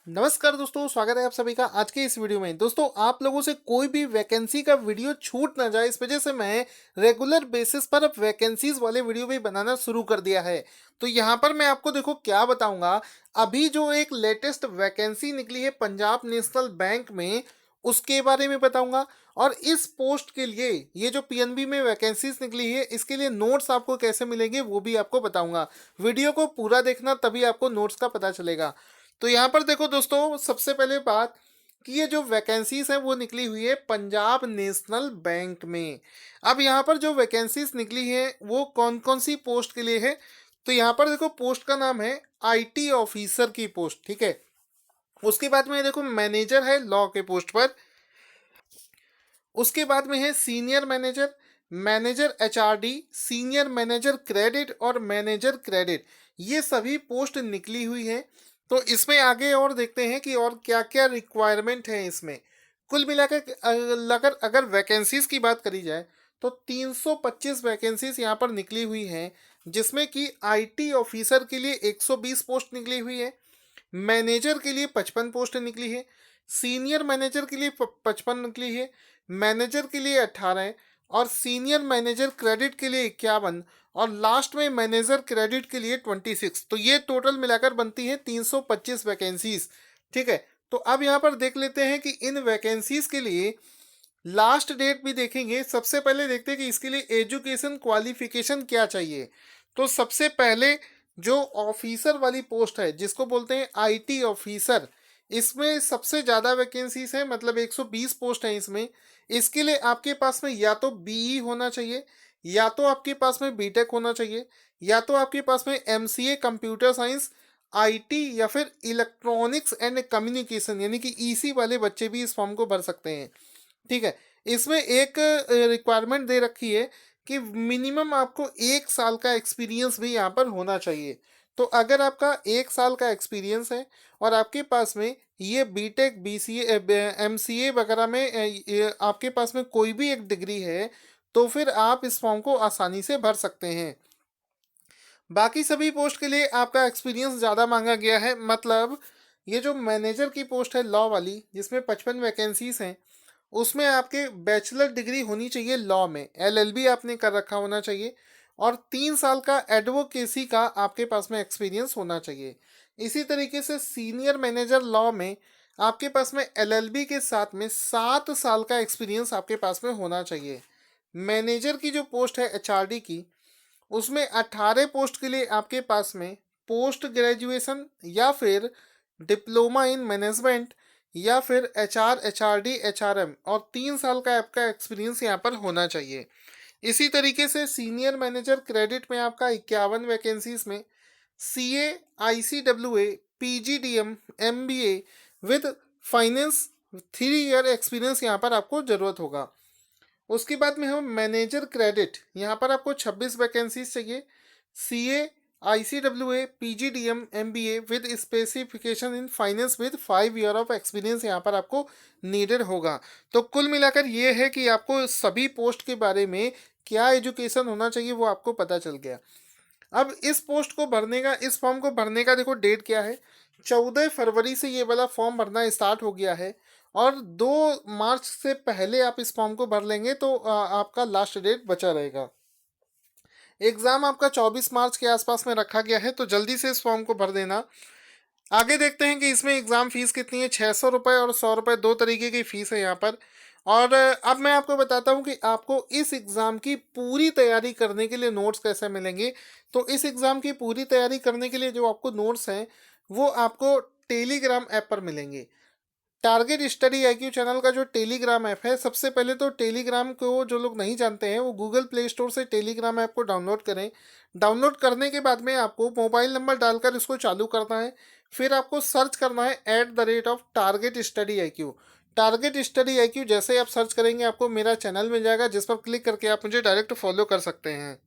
नमस्कार दोस्तों, स्वागत है आप सभी का आज के इस वीडियो में। दोस्तों, आप लोगों से कोई भी वैकेंसी का वीडियो छूट ना जाए, इस वजह से मैं रेगुलर बेसिस पर अब वैकेंसीज वाले वीडियो भी बनाना शुरू कर दिया है। तो यहाँ पर मैं आपको देखो क्या बताऊंगा। अभी जो एक लेटेस्ट वैकेंसी निकली है पंजाब नेशनल बैंक में, उसके बारे में बताऊंगा। और इस पोस्ट के लिए ये जो पीएनबी में वैकेंसीज निकली है, इसके लिए नोट्स आपको कैसे मिलेंगे वो भी आपको बताऊंगा। वीडियो को पूरा देखना, तभी आपको नोट्स का पता चलेगा। तो यहाँ पर देखो दोस्तों, सबसे पहले बात कि ये जो वैकेंसीज है वो निकली हुई है पंजाब नेशनल बैंक में। अब यहाँ पर जो वैकेंसीज निकली है वो कौन कौन सी पोस्ट के लिए है, तो यहाँ पर देखो पोस्ट का नाम है आईटी ऑफिसर की पोस्ट, ठीक है। उसके बाद में देखो मैनेजर है लॉ के पोस्ट पर। उसके बाद में है senior manager, manager HRD, senior manager credit और मैनेजर क्रेडिट। ये सभी पोस्ट निकली हुई है। तो इसमें आगे और देखते हैं कि और क्या क्या रिक्वायरमेंट है इसमें। कुल मिलाकर अगर वैकेंसीज की बात करी जाए तो 325 वैकेंसीज यहाँ पर निकली हुई हैं, जिसमें कि आईटी ऑफिसर के लिए 120 पोस्ट निकली हुई है, मैनेजर के लिए 55 पोस्ट निकली है, सीनियर मैनेजर के लिए 55 निकली है, मैनेजर के लिए 18 और सीनियर मैनेजर क्रेडिट के लिए 51 और लास्ट में मैनेजर क्रेडिट के लिए 26। तो ये टोटल मिलाकर बनती है 325 वैकेंसीज, ठीक है। तो अब यहाँ पर देख लेते हैं कि इन वैकेंसीज के लिए लास्ट डेट भी देखेंगे। सबसे पहले देखते हैं कि इसके लिए एजुकेशन क्वालिफिकेशन क्या चाहिए। तो सबसे पहले जो ऑफिसर वाली पोस्ट है जिसको बोलते हैं आईटी ऑफिसर, इसमें सबसे ज़्यादा वैकेंसीज है, मतलब 120 पोस्ट है इसमें। इसके लिए आपके पास में या तो बीई होना चाहिए, या तो आपके पास में बीटेक होना चाहिए, या तो आपके पास में एमसीए कंप्यूटर साइंस, आईटी या फिर इलेक्ट्रॉनिक्स एंड कम्युनिकेशन यानी कि ईसी वाले बच्चे भी इस फॉर्म को भर सकते हैं, ठीक है। इसमें एक रिक्वायरमेंट दे रखी है कि मिनिमम आपको 1 साल का एक्सपीरियंस भी यहाँ पर होना चाहिए। तो अगर आपका 1 साल का एक्सपीरियंस है और आपके पास में ये बीटेक बीसीए एमसीए वगैरह में आपके पास में कोई भी एक डिग्री है, तो फिर आप इस फॉर्म को आसानी से भर सकते हैं। बाकी सभी पोस्ट के लिए आपका एक्सपीरियंस ज़्यादा मांगा गया है। मतलब ये जो मैनेजर की पोस्ट है लॉ वाली, जिसमें 55 वैकेंसीज हैं, उसमें आपके बैचलर डिग्री होनी चाहिए लॉ में, एलएलबी आपने कर रखा होना चाहिए और 3 साल का एडवोकेसी का आपके पास में एक्सपीरियंस होना चाहिए। इसी तरीके से सीनियर मैनेजर लॉ में आपके पास में एलएलबी के साथ में 7 साल का एक्सपीरियंस आपके पास में होना चाहिए। मैनेजर की जो पोस्ट है एचआरडी की, उसमें 18 पोस्ट के लिए आपके पास में पोस्ट ग्रेजुएशन या फिर डिप्लोमा इन मैनेजमेंट या फिर एचआर एचआरडी एचआरएम और 3 साल का आपका एक्सपीरियंस यहाँ पर होना चाहिए। इसी तरीके से सीनियर मैनेजर क्रेडिट में आपका 51 वैकेंसीज में CA, ICWA, PGDM, MBA with finance 3 year experience यहाँ पर आपको ज़रूरत होगा। उसके बाद में हम मैनेजर क्रेडिट, यहाँ पर आपको 26 वैकेंसीज चाहिए, CA, ICWA, PGDM, MBA with specification in finance with 5 year of experience यहाँ पर आपको नीडेड होगा। तो कुल मिलाकर ये है कि आपको सभी पोस्ट के बारे में क्या एजुकेशन होना चाहिए वो आपको पता चल गया। अब इस पोस्ट को भरने का, इस फॉर्म को भरने का देखो डेट क्या है। 14 फरवरी से ये वाला फॉर्म भरना स्टार्ट हो गया है और 2 मार्च से पहले आप इस फॉर्म को भर लेंगे तो आपका लास्ट डेट बचा रहेगा। एग्ज़ाम आपका 24 मार्च के आसपास में रखा गया है, तो जल्दी से इस फॉर्म को भर देना। आगे देखते हैं कि इसमें एग्ज़ाम फीस कितनी है। 600 रुपये और 100 रुपये, दो तरीके की फ़ीस है यहाँ पर। और अब मैं आपको बताता हूँ कि आपको इस एग्ज़ाम की पूरी तैयारी करने के लिए नोट्स कैसे मिलेंगे। तो इस एग्ज़ाम की पूरी तैयारी करने के लिए जो आपको नोट्स हैं वो आपको टेलीग्राम ऐप पर मिलेंगे। टारगेट स्टडी आईक्यू चैनल का जो टेलीग्राम ऐप है, सबसे पहले तो टेलीग्राम को जो लोग नहीं जानते हैं वो गूगल प्ले स्टोर से टेलीग्राम ऐप को डाउनलोड करें। डाउनलोड करने के बाद में आपको मोबाइल नंबर डालकर इसको चालू करना है। फिर आपको सर्च करना है @of target study IQ. Target study IQ जैसे ही आप सर्च करेंगे आपको मेरा चैनल मिल जाएगा, जिस पर क्लिक करके आप मुझे डायरेक्ट फॉलो कर सकते हैं।